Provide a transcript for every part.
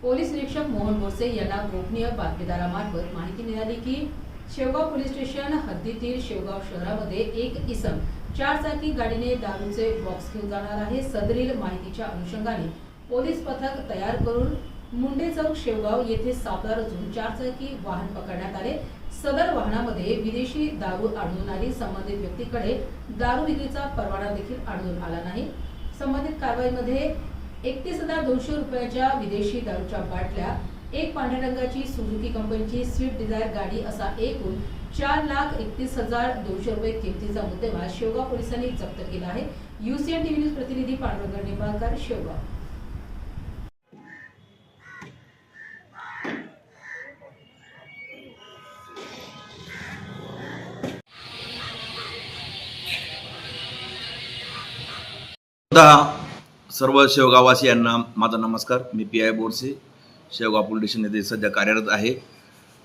Police निरीक्षक मोहन बोरसे यांना गोपनीय बातमीदारामार्फत माहिती मिळाली की शेवगाव पोलीस स्टेशन हद्दीतील शेवगाव शहरामध्ये एक इसम चारचाकी गाडीने दारूचे बॉक्स घेऊन जाणार आहे। सदरील माहितीच्या अनुषंगाने पोलीस पथक तयार करून मुंडे चौक शेवगाव येथे सापळा रचून चारचाकी वाहन पकडण्यात आले। सदर वाहनामध्ये विदेशी दारू आढळून आली। संबंधित व्यक्तीकडे दारू विक्रीचा परवाना देखील आढळून आला नाही। संबंधित कारवाईमध्ये 31,200 रुपयाच्या विदेशी दारूच्या बाटल्या, एक पांढऱ्या रंगाची सुझुकी कंपनीची स्विफ्ट डिझायर गाडी असा एकूण 4,31,200 रुपये किमतीचा मुद्देमाल शेवगाव पोलिसांनी जप्त केला आहे। UCN टीव्ही न्यूज प्रतिनिधी पांडुरंग निंबाळकर, शेवगाव। सर्व शेवगाववासियांना माझा नमस्कार। मी PI Borse, Shevgaon police station येथे सध्या कार्यरत आहे।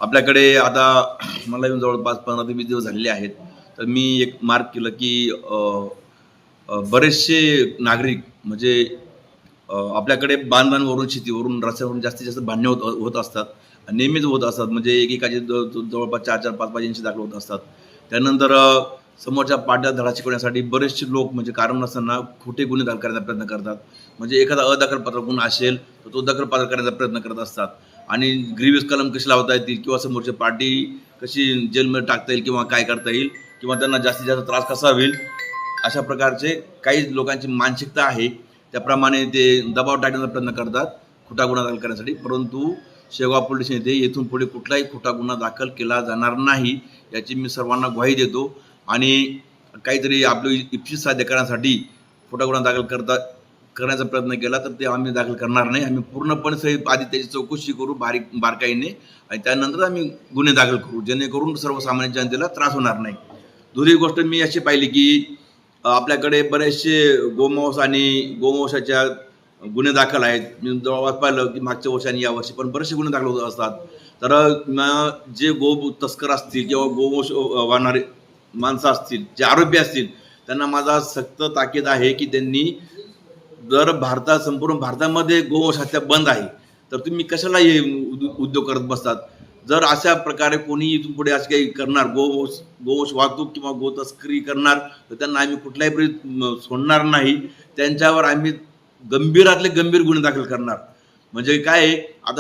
आपल्याकडे आता मला येऊन जवळपास 15 ते 20 दिवस झालेले आहेत। तर मी एक मार्क केलं की बरेचसे नागरिक म्हणजे आपल्याकडे बांधवांवरून, शेतीवरून, रस्त्यावरून जास्तीत जास्त भांडणे होत असतात, नेहमीच होत असतात। म्हणजे एकेकाचे जवळपास 4-4, 5-5 इंची दाखल होत असतात। त्यानंतर समोरच्या पाट्या धडा शिकवण्यासाठी बरेचसे लोक म्हणजे कारण नसताना खोटे गुन्हे दाखल करण्याचा प्रयत्न करतात। म्हणजे एखादा अदखलपात्र गुन्हा असेल तर तो दखलपात्र करण्याचा प्रयत्न करत असतात आणि ग्रीव्हियस कलम कशी लावता येतील किंवा समोरची पार्टी कशी जेलमध्ये टाकता येईल किंवा काय करता येईल किंवा त्यांना जास्तीत जास्त त्रास कसा होईल, अशा प्रकारचे काही लोकांची मानसिकता आहे। त्याप्रमाणे ते दबाव टाकण्याचा प्रयत्न करतात खोटा गुन्हा दाखल करण्यासाठी। परंतु शेवगाव पोलीस स्टेशन येथे येथून पुढे कुठलाही खोटा गुन्हा दाखल केला जाणार नाही याची मी सर्वांना ग्वाही देतो। आणि काहीतरी आपली इप्सित साध्य करण्यासाठी खोटा गुन्हा दाखल करण्याचा प्रयत्न केला तर ते आम्ही दाखल करणार नाही। आम्ही पूर्णपणे सहित आधी त्याची चौकशी करू बारकाईने आणि त्यानंतर आम्ही गुन्हे दाखल करू, जेणेकरून सर्वसामान्य जनतेला त्रास होणार नाही। दुसरी गोष्ट मी अशी पाहिली की आपल्याकडे बरेचसे गोमांस आणि गोवंशाच्या गुन्हे दाखल आहेत। मी जवळपास पाहिलं की मागच्या वर्षी आणि यावर्षी पण बरेचसे गुन्हे दाखल होत असतात। तर जे गो तस्कर असतील किंवा गोवंश वाहणारे माणसं असतील, जे आरोपी असतील, त्यांना माझा सक्त ताकीद आहे की त्यांनी जर संपूर्ण भारतामध्ये गोवंश हत्या बंद आहे तर तुम्ही कशाला हे उद्योग करत बसतात। जर अशा प्रकारे कोणी इथून पुढे असं काही करणार, गोवंश वाहतूक किंवा गोतस्करी करणार तर त्यांना आम्ही कुठल्याही सोडणार नाही। त्यांच्यावर आम्ही गंभीरातले गंभीर गुन्हे दाखल करणार। म्हणजे काय आता